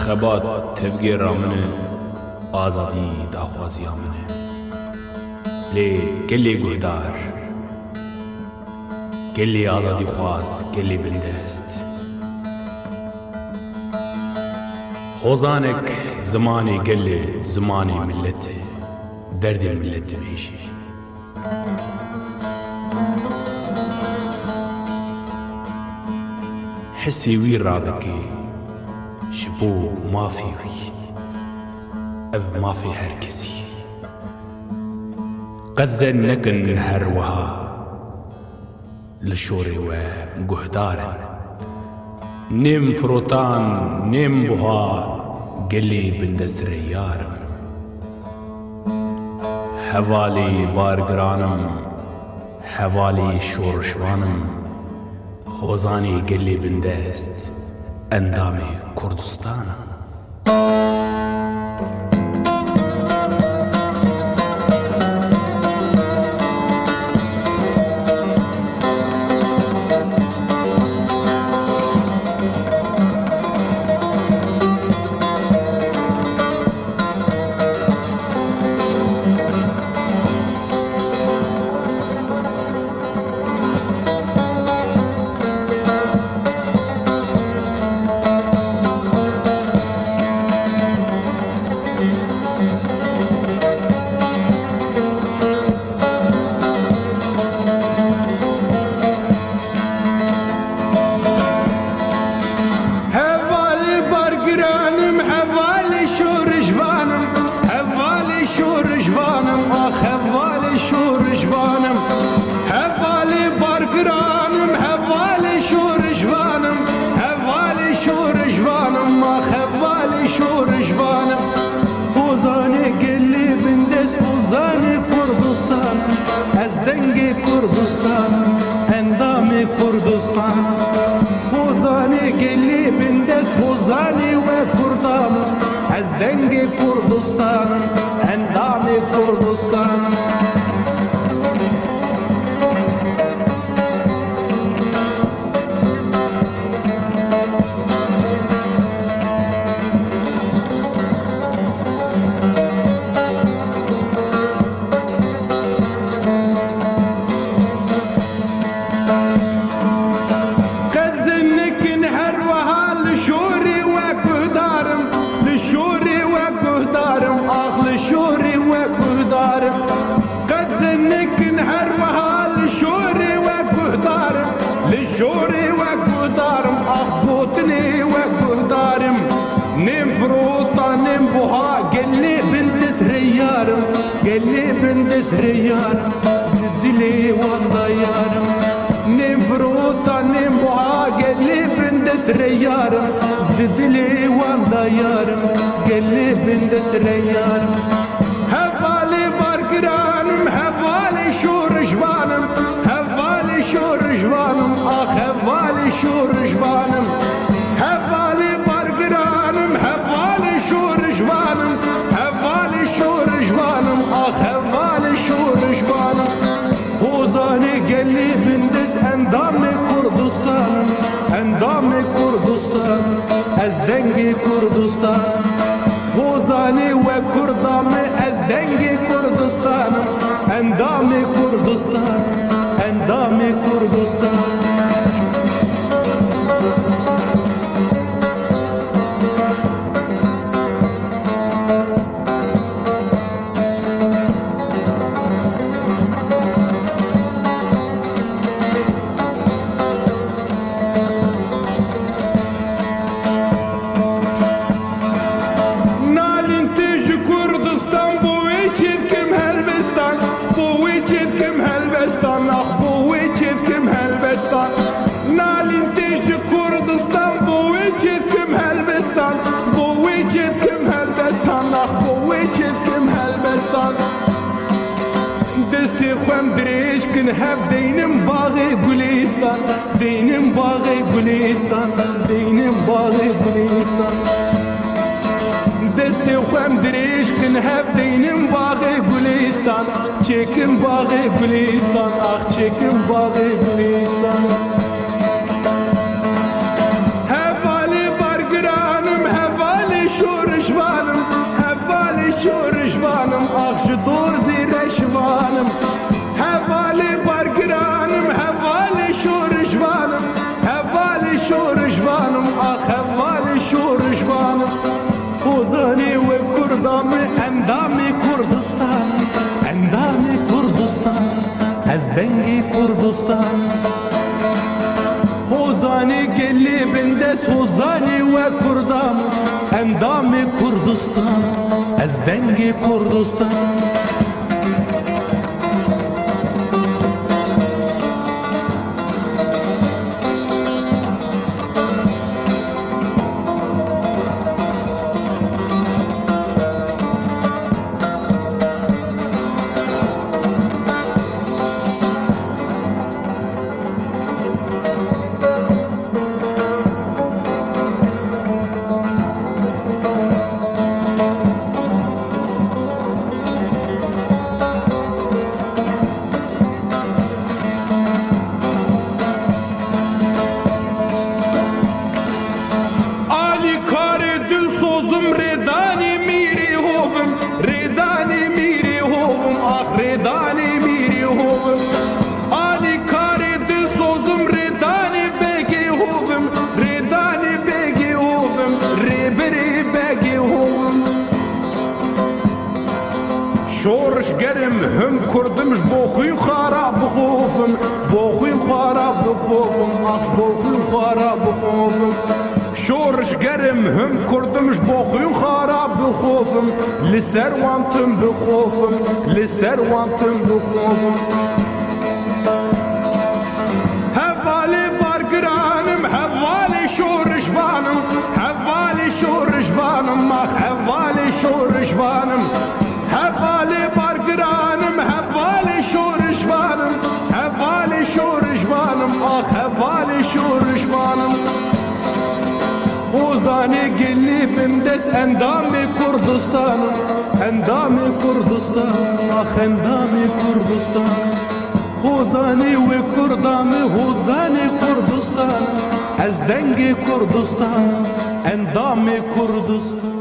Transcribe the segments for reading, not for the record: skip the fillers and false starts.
خبات تفگی رامنه آزادی داخوازی آمنه لی گلی گهدار گلی آزادی خواز گلی بندست خوزانک زمانی گلی زمانی ملت درد ملت بیشی حسی وی رابکی شبو مافي وي اذ مافي هركسي قد زنكن هروها لشوري وقهدار نيم فروتان نيم بها قلي بندس ريارم حوالي بارقرانم حوالي شورشوانم خوزاني قلي بندست اندامي كردستان دنگ کردستان اندام کردستان خوزانی گلی بندست خوزانی و کردان از دنگ کردستان اندام کردستان شوري وقدارم أخبطني وقدارم نم فروطة نم بها قلي بنت ريارم قلي بنت ريارم زلي والضيارم نم فروطة نم بها قلي بنت ريارم زلي والضيارم قلي بنت ريارم هفالي بارقرانم هفالي شور جبانم هفالي شور جبانم هفالي شور جبانم هفالي بارقرانم هفالي شور جبانم هفالي شور جبانم هفالي شور جبانم خوزاني قلي بندس اندامي كردستان اندامي كردستان ازدنگي كردستان خوزاني وكردامي ازدنگي كردستان اندامي كردستان اندامي كردستان بستان اخوی چسکم هلبستان دستی خوام دریش کن هف دینم باغ گلستان دینم باغ گلستان دینم باغ گلستان دستی خوام دریش کن هف دینم باغ گلستان چکم باغ گلستان آخ چکم باغ گلستان هوالی برگرانم هوالی شورشوانم هوالی شورشوانم آخ جدور زیرشوانم هوالی برگرانم هوالی شورشوانم هوالی شورشوانم آخ هوالی شورشوانم خوزانی و کردام اندامی کردستان اندامی کردستان از دنگی کردستان خوزانی گلی بندس خوزانی و کردام اندامی کردستان از دنگی کردستان شورش گرم هم کردمش بخوی خراب بخوفم بخوی خراب بخوفم آخ بخوی خراب بخوفم شورش گرم هم کردمش بخوی خراب بخوفم لسر وانتم بخوفم لسر وانتم بخوفم هوالی برگرانم هوالی شورش بانم هوالی شورش بانم آخ هوالی شورش بانم هوالی برگرانم هوالی شورشوانم هوالی شورشوانم آخ هوالی شورشوانم خوزانی گلی بندس اندامی کردستانم اندامی کردستان آخ اندامی کردستان خوزانی و کردامی خوزانی کردستان از دنگ کردستان اندامی کردستان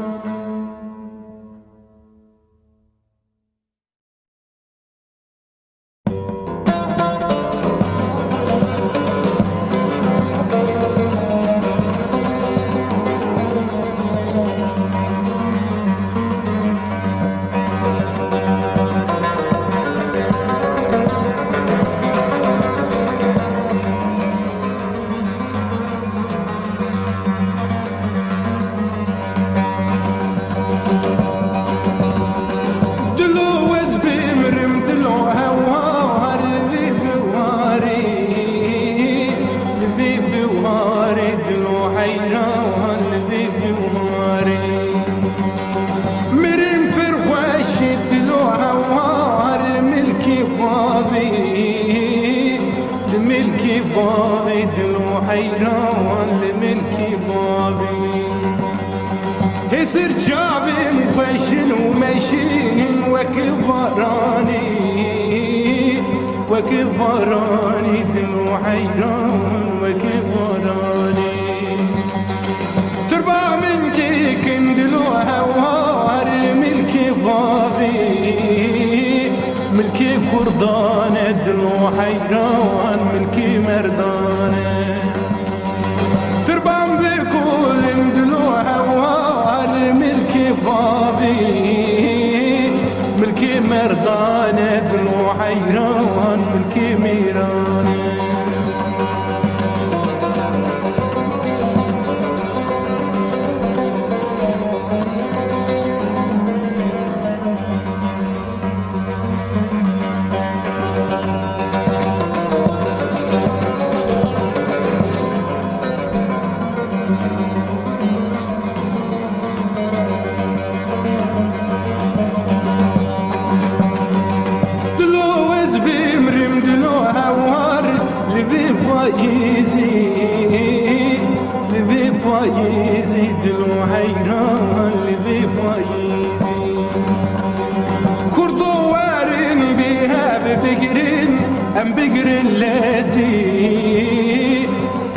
هسر جابي مخشن ومشين وكبراني وكبراني دلو حيران وكبراني تربى من جيك دلو هوار ملكي فاضي ملكي فردان دلو حيران ملكي مردان تربى بكل دلو هوار ملكي فاضي ملكي مردان دلو حيران ملكي ميران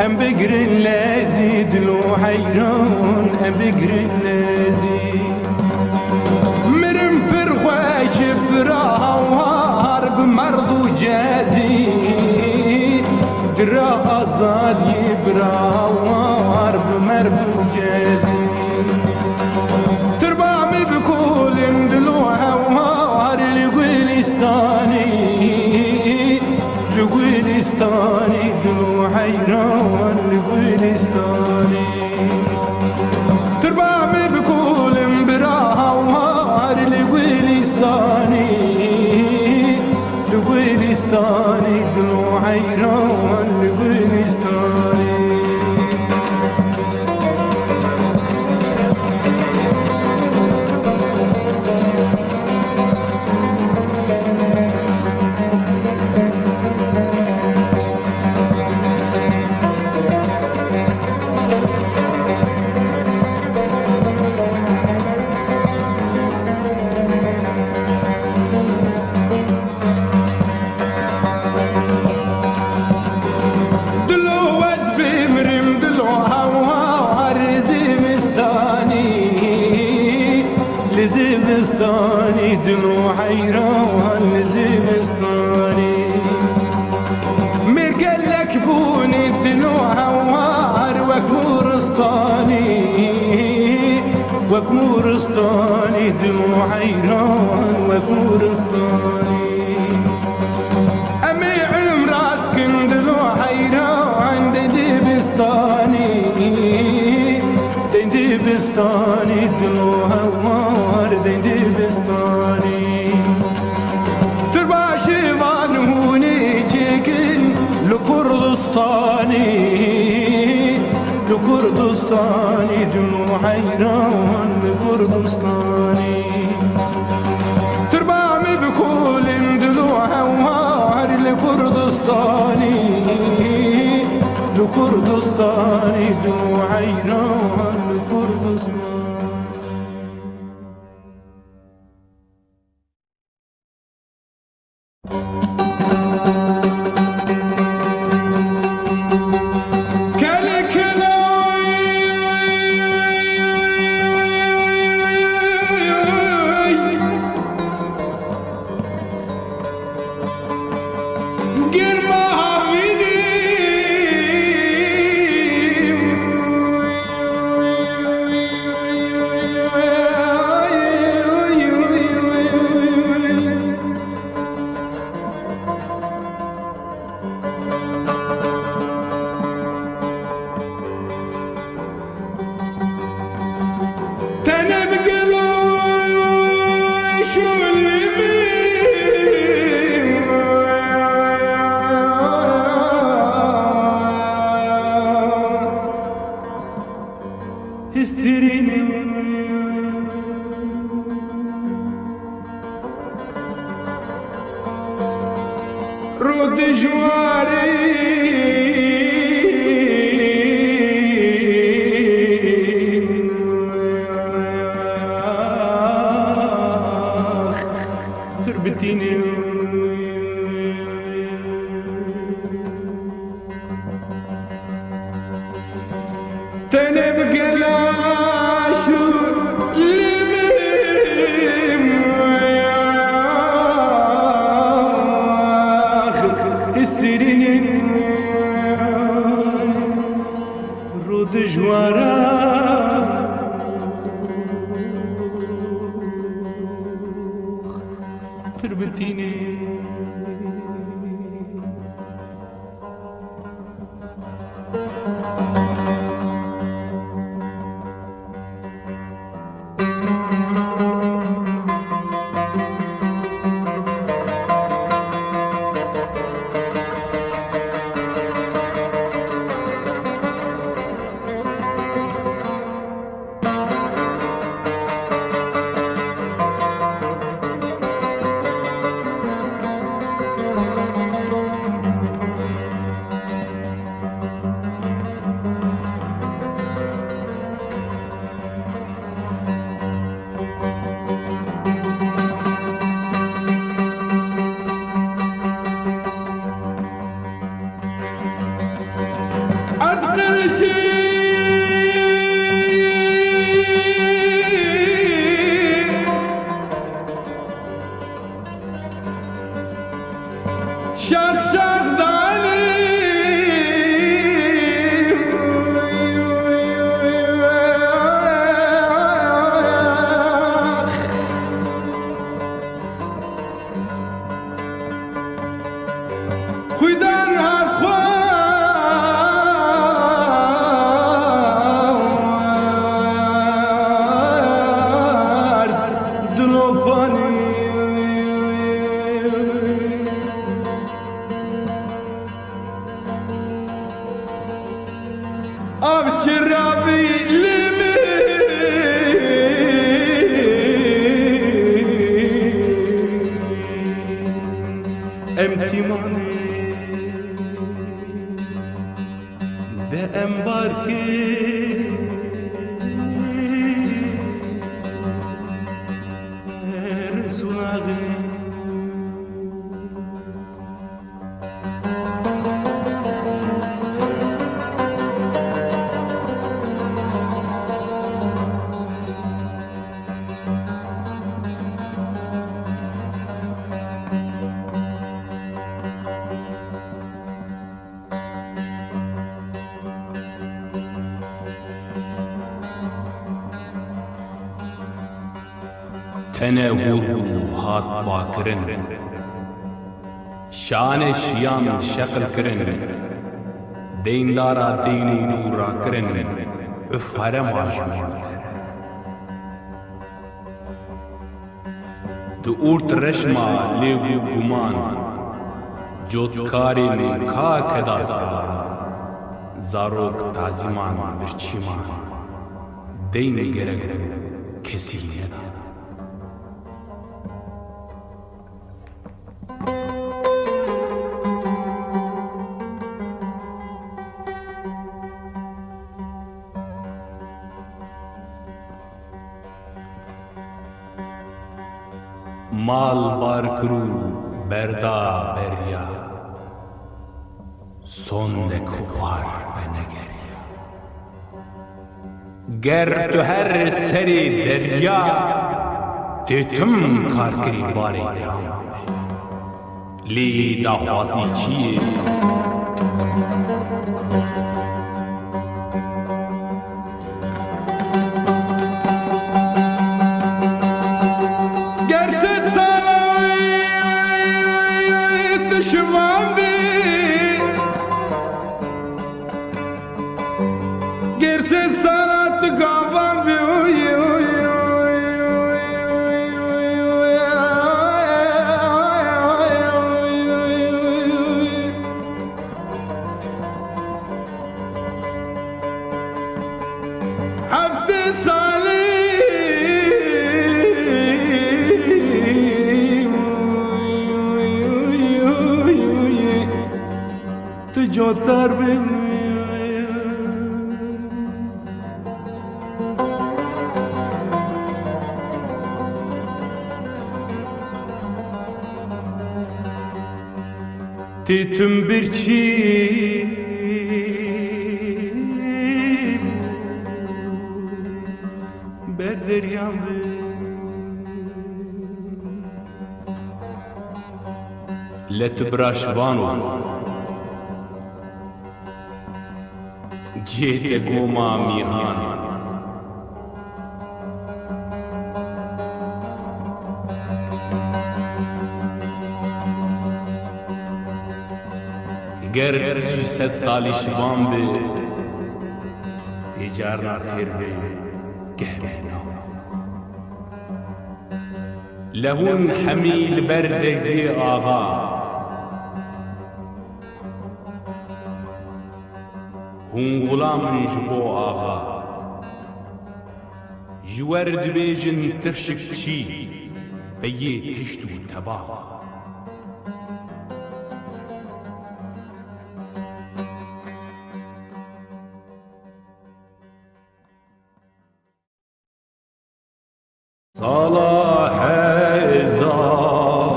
ام بقر اللازي دلو حيران ام بقر اللازي مرم فرغاش براوار بمرضو جازي درا أزاد يبراوار بمرضو جازي تربامي بكل مدلوها وهار لقولستاني لقولستاني دلو حيران لقولستاني تربامي بكل مبراها وهار لقولستاني لقولستاني دلو حيران لقولستاني لزبستاني دلو حيران لزبستاني مرقلك بوني دلو هوار وكمورستاني وكمورستاني دلو حيران وكمورستاني أمي علم راسكن دلو حيران دزبستاني دزبستاني دلو هوار دزبستاني ترباشي وانهوني جيكن لكردستاني لكردستاني دلو حيران لكردستاني تربامي بكل دلو هوار لكردستاني لكردستاني دلو حيران لكردستاني رود جواري تربتيني تنب قلاشو رود جوارا تربتيني شخ شخ دانی خویدن هر خوار دلوپانی آب چرابی لیمی امتیمانی de embarque sunage tene huru hat bakirin şan şiyan şekil kirin deyndara deyni nura kirin üf harem aşman tu urt reşma levu guman jotkari ne ka kedasa zarok taziman birçiman deyni gerek kesilmeden mal barkru berda berya son de kufar benegerya ger tu her seri derya te tüm karkiri bari deram li dahwazi çiye Gerçek sanat kavam hafte salim tu jotar beni tüm bir çiğ berderyam let braşvano jete goma mihan گر ست سالی شوام به ایجار ناتیر به گهرنا لهون حمیل بردگی آغا هون غلام جبو آغا جورد بیجن ترشک چی به یه تشتو تبا صلاح هزار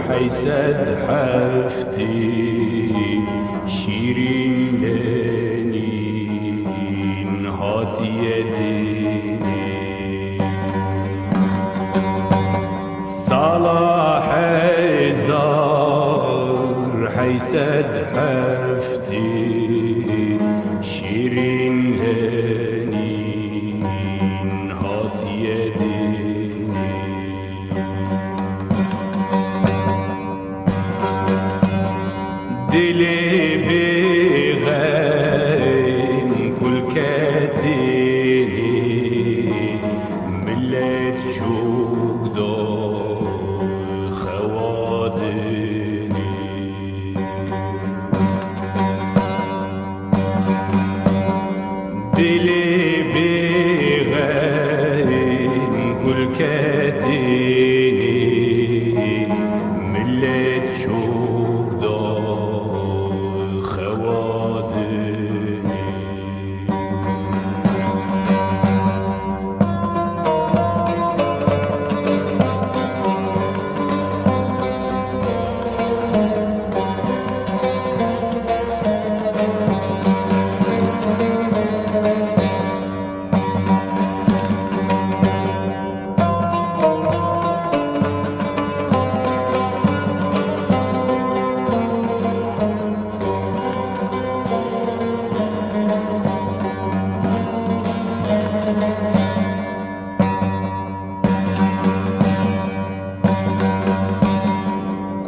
حیثد حفتی شیرین لنین هاتیه دینی صلاح هزار 800 هفته شیرین لنین هاتیه دل بغم کل کدینی ملت چوک دار خوادنی دل بغم کل کدینی ملت چوک دار خوادنی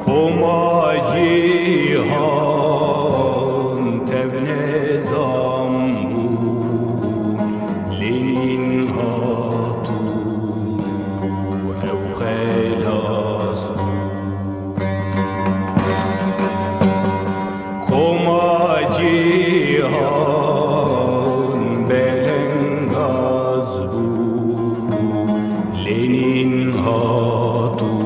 کما جیهان تب نظام بود لینین هاتو او خلاص کما جیهان بلنگاز بود لینین هاتو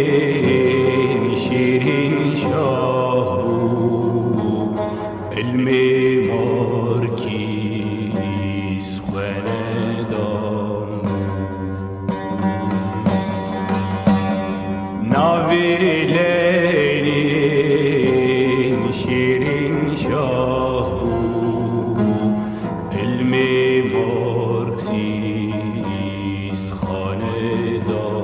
ناویلین شیرین شاه المعمار کیس خندان ناویلین شیرین شاه المعمار کیس خاندان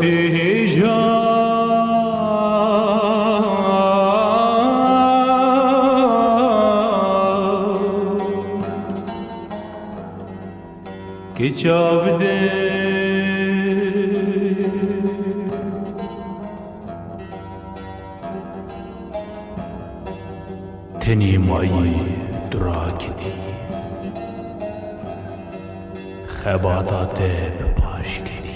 پیجا که چاوده تنی مایی دراکتی خباتات بپاش کردی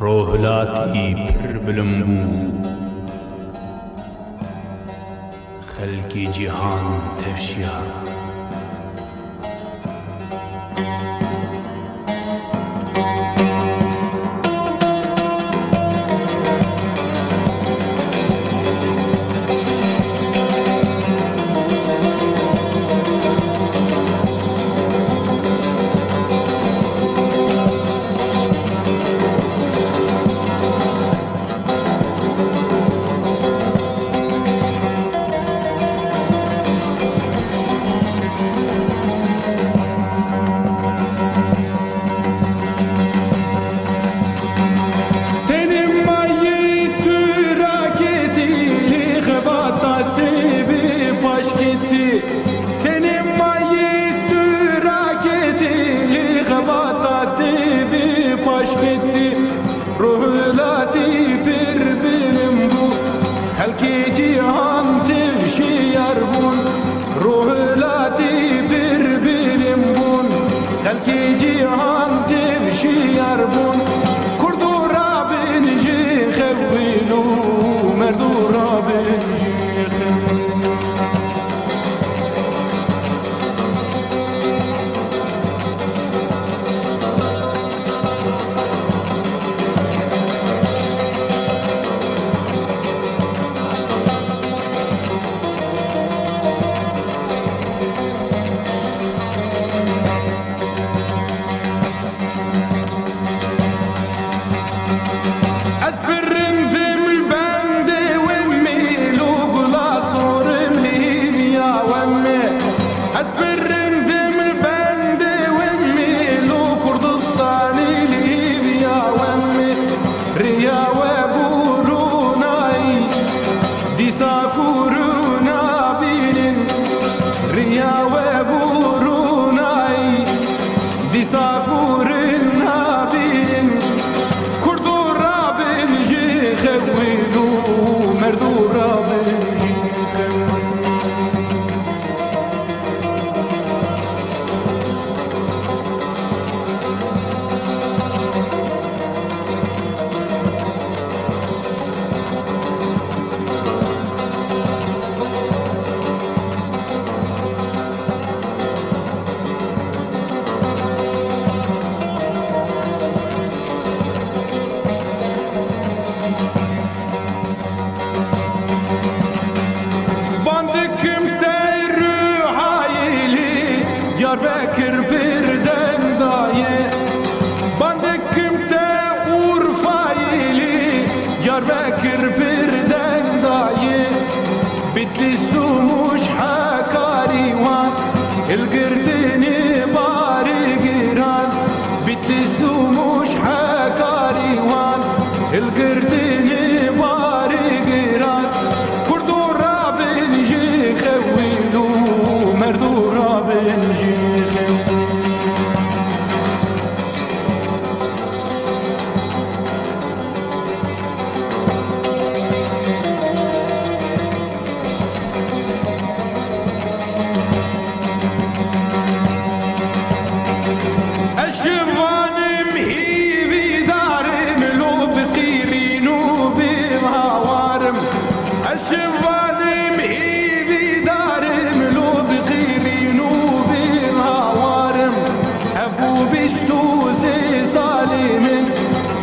روحلاتی پر بلنبو خلقی جهان تفشیا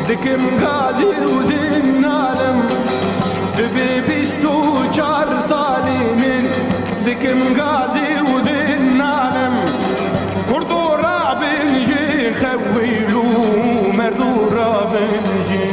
دكم غازي ودين عالم بيبيستو جار صالمين دكم غازي ودين عالم كردو رابن جي خويلو مردو رابن جي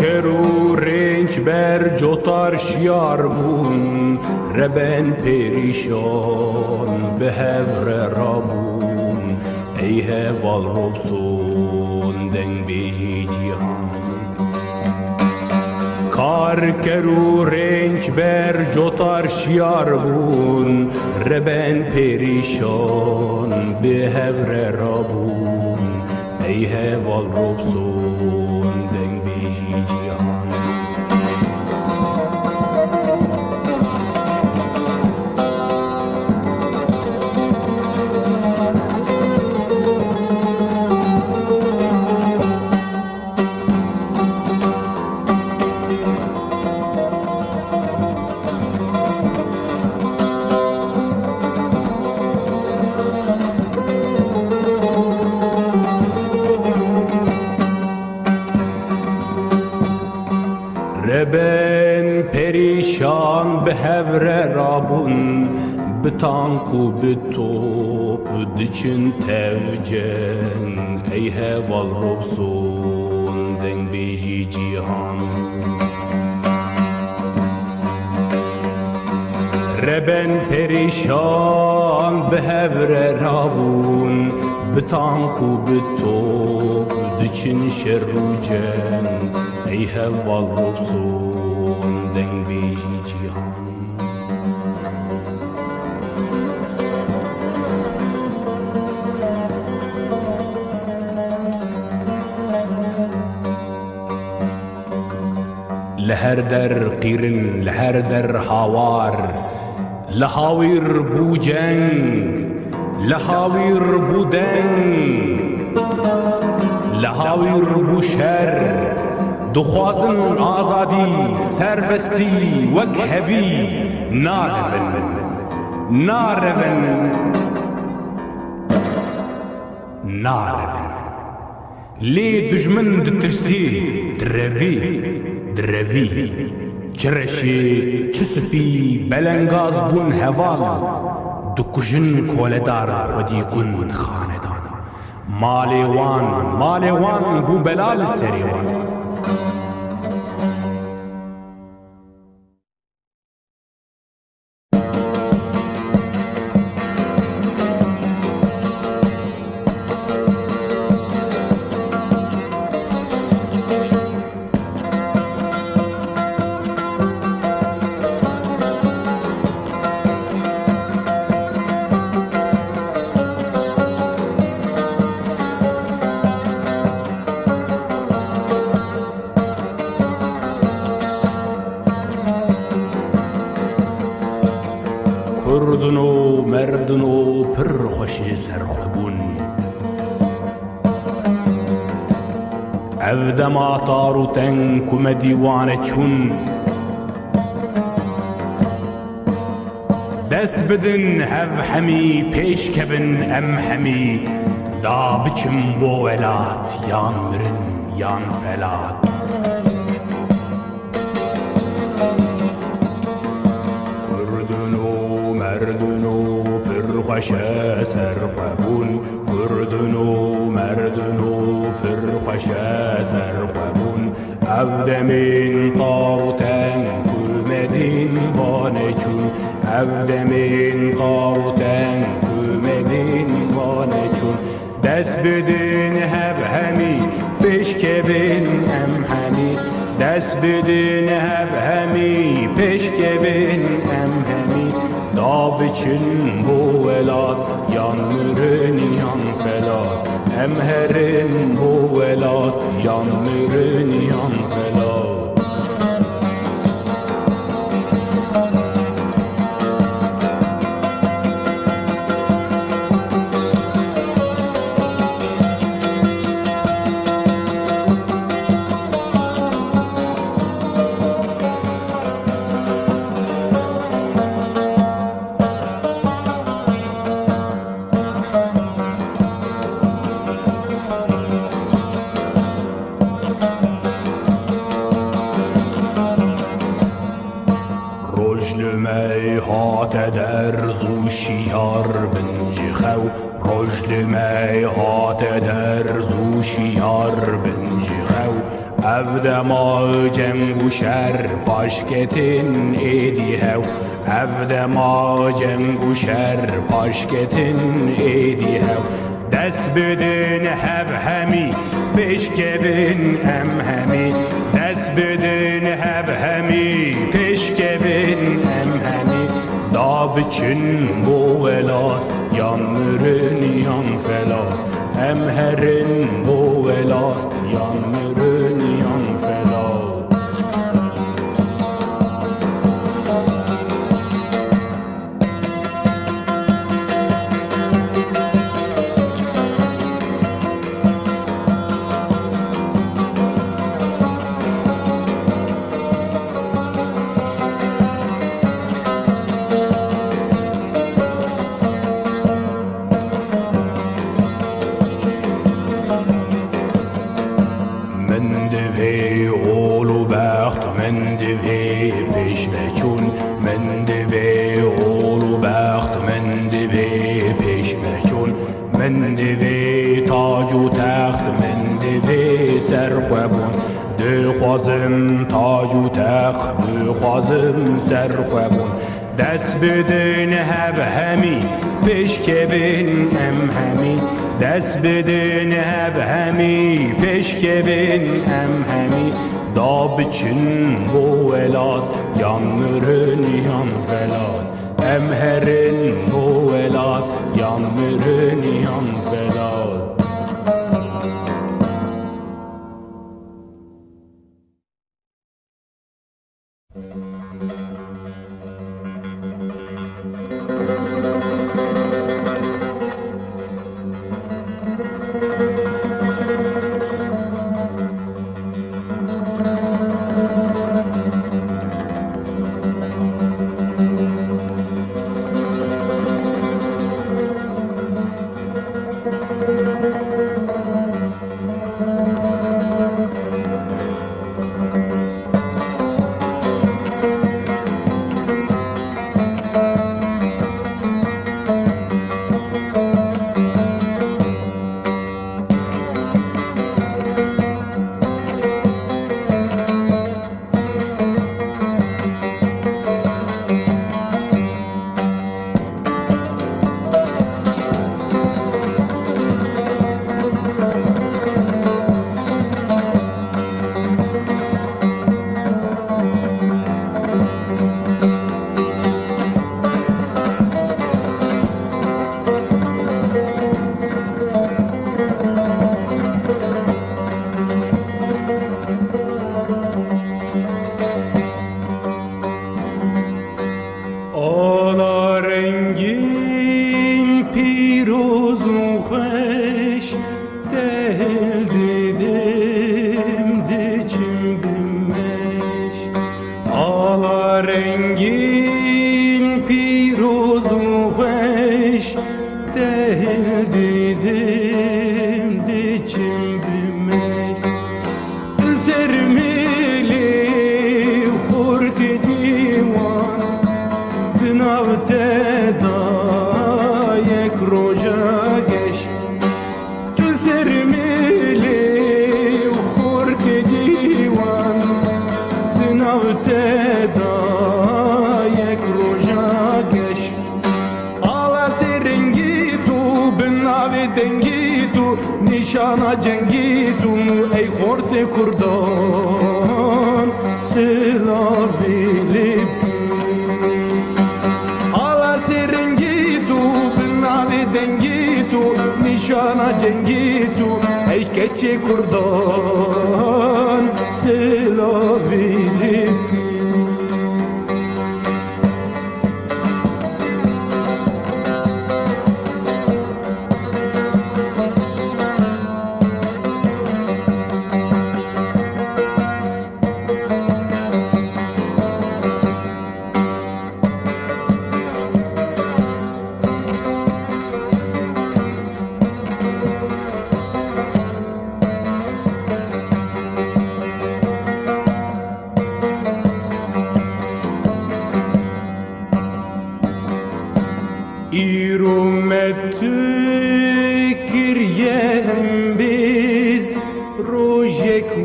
کرو رنج بر جوتار شیار بون ربن پریشان به هفر رابون ای هوال روبسون دنگ بیجی جیهان کار کرو رنج بر جوتار شیار بون ربن پریشان به هفر رابون ای هوال روبسون دنگ بیجی جیهان ربن پریشان به هفر رابون به تانک و به توپ دچن توجن ای هوال روبسون دنگ بیجی جیهان ربن پریشان به هفر رابون به تانک و به توپ دچن شروجن ای هوال روبسون دنگ بیجی جیهان لهر در قیرن لهر در هاوار لهاویر بو جنگ لهاویر بو دنگ لهاویر بو شر دخوازن آزادی سربستی وک هبی نارون لی دجمن دترسی دروی چرشی چسپی بلنگاز بون هوال دکجن کولدار خودی کن خاندان مالوان بو بلال سریوان کردن و مردن و پر خوشی سرخبون عودما طارو تنک و دیوانه چون دست بدن هف همی پیش کبن ام همی دا بچم بو ولات یان مرن یان فلات مردن و فرخش سرخبون کردن و مردن و فرخش سرخبون عودمین قاوتن کلمدین بانچون عودمین قاوتن کلمدین بانچون دست بدین هب همی بشکبین ام همی دست بدین هب همی بشکبین ام همی دا بچن بو ولاد یان مرن یان فلاد ام هرن بو ولاد یان مرن یان فلاد Evdema cengu şer paşketin edi hev Evdema cengu şer paşketin edi hev Dest bedin hev hemi peşkebin em hemi Dest bedin hev hemi peşkebin em hemi Da biçin bu velat yanmırın yan felat Emherin bu velat yanmırın yan felat Mendevê oğlu bəxt mendevê peşmeçun Mendevê oğlu bəxt mendevê peşmeçun Mendevê tacu təxt mendevê serxwebun Dixwazim tacu təxt dixwazim serxwebun Dest bidin hev hemî peşkebin em hemî Dest bedin hev hemi peşkebin em hemi Da biçin bu velat yanmırın yan velat Emherin bu velat yanmırın yan velat Nişana cengitu ey horte kurdan Sılavili Ala serengitu binave dengitu Nişana cengitu ey keçe kurdan Sılavili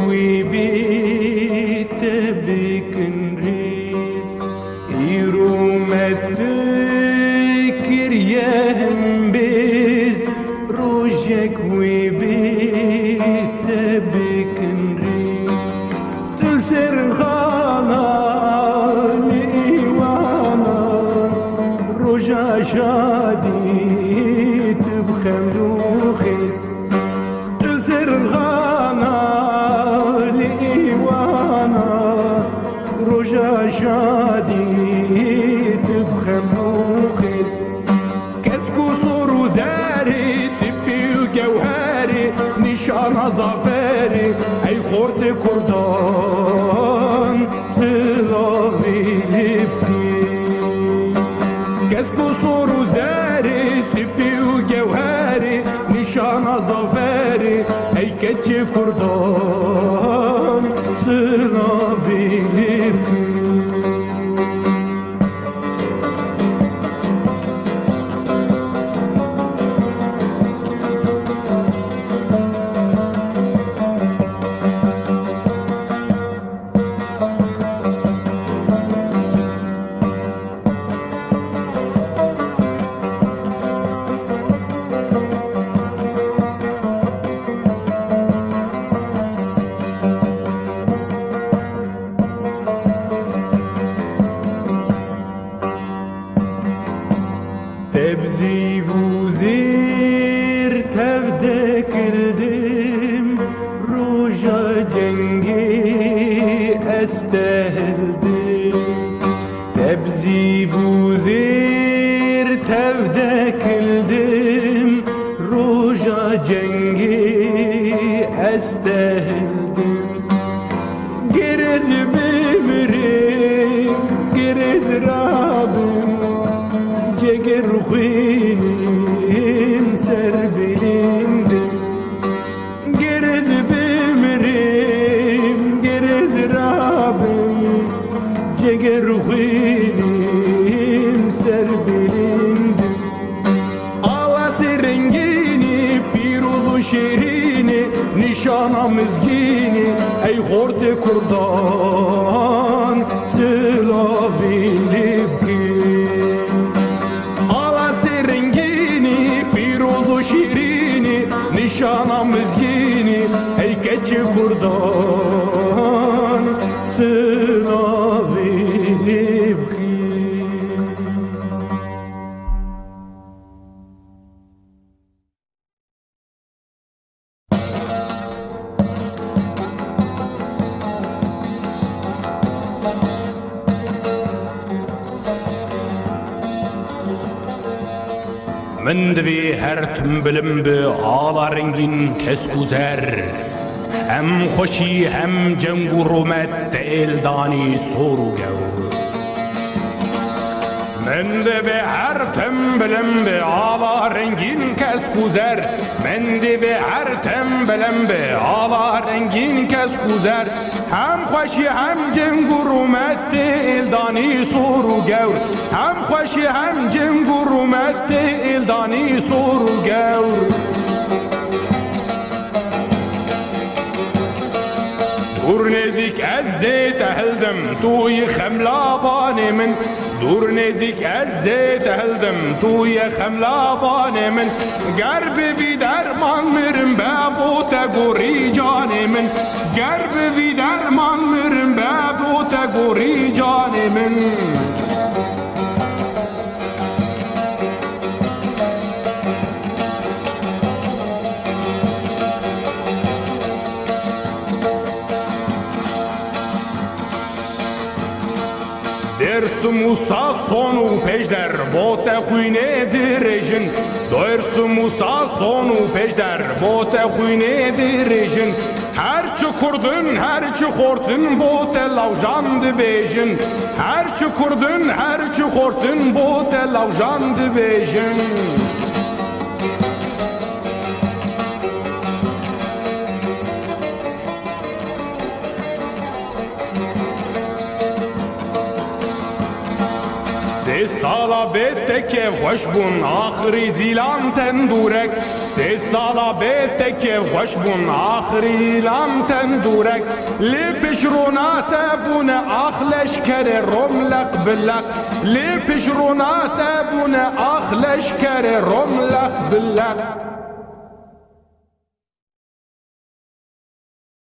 وی بیت بکنریز ایرومت کریم بیز روژک وی بیت بکنریز تسرخانا لیوانا روژا شادی تبخمدو خیز تسرخانا لیوانا روژا شادی تبخمدو خیز کسکو سورو زاری سپی و گوهری نشان ظفری ای خورد کردان سلاوی لبکی کسکو سورو زاری سپی و گوهری نشان ظفری ای کچ کردان سلاوی لبکی تبزی وزیر تفده کردیم روژا جنگی استهلدیم تبزی وزیر تفده کردیم روژا جنگی استهلدیم گرز بمیریم گرز رابیم جگر خویم سر بلندم گرز بمیریم گرز رابیم جگر خویم سر بلندم آواز رنگینی پیروز و شیرینی نشانم مزگینی ای خورد کردان سلاوی لبکی نشانم مزگینی ای کچ کردان سلاوی لبکی من دوی هر تنبلم به آلا رنگین کس گذر هم خوشی هم جنگ و رومت ایلدانی سورو گور من دوی هر تنبلم به آلا رنگین کس گذر من دوی هر تنبلم به آلا رنگین کس گذر هم خوشی هم جنگ و رومت ایلدانی سورو گور هم خوشی هم جنگ و رومت ایلدانی سورو گور دور نزیک از زیت هلدم توی خملابان من دور نزیک از زیت هلدم توی خملابان من گرب بی درمان مرم بابوتا گوری جان من گرب بی درمان مرم بابوتا گوری جان من درسم و ساسون و پجدر بوت خوینه درجن درسم و ساسون و پجدر بوت خوینه درجن هرچه کردن هرچه خورتن بوت لوجان دبیجن هرچه کردن هرچه خورتن بوت لوجان دبیجن سالا بیت که خوش بون آخری زیلان تندورک سی سالا بیت که خوش بون آخری لام تندورک لی پشرونات بون آخلش کر رملق بلق لی پشرونات بون آخلش کر رملق بلق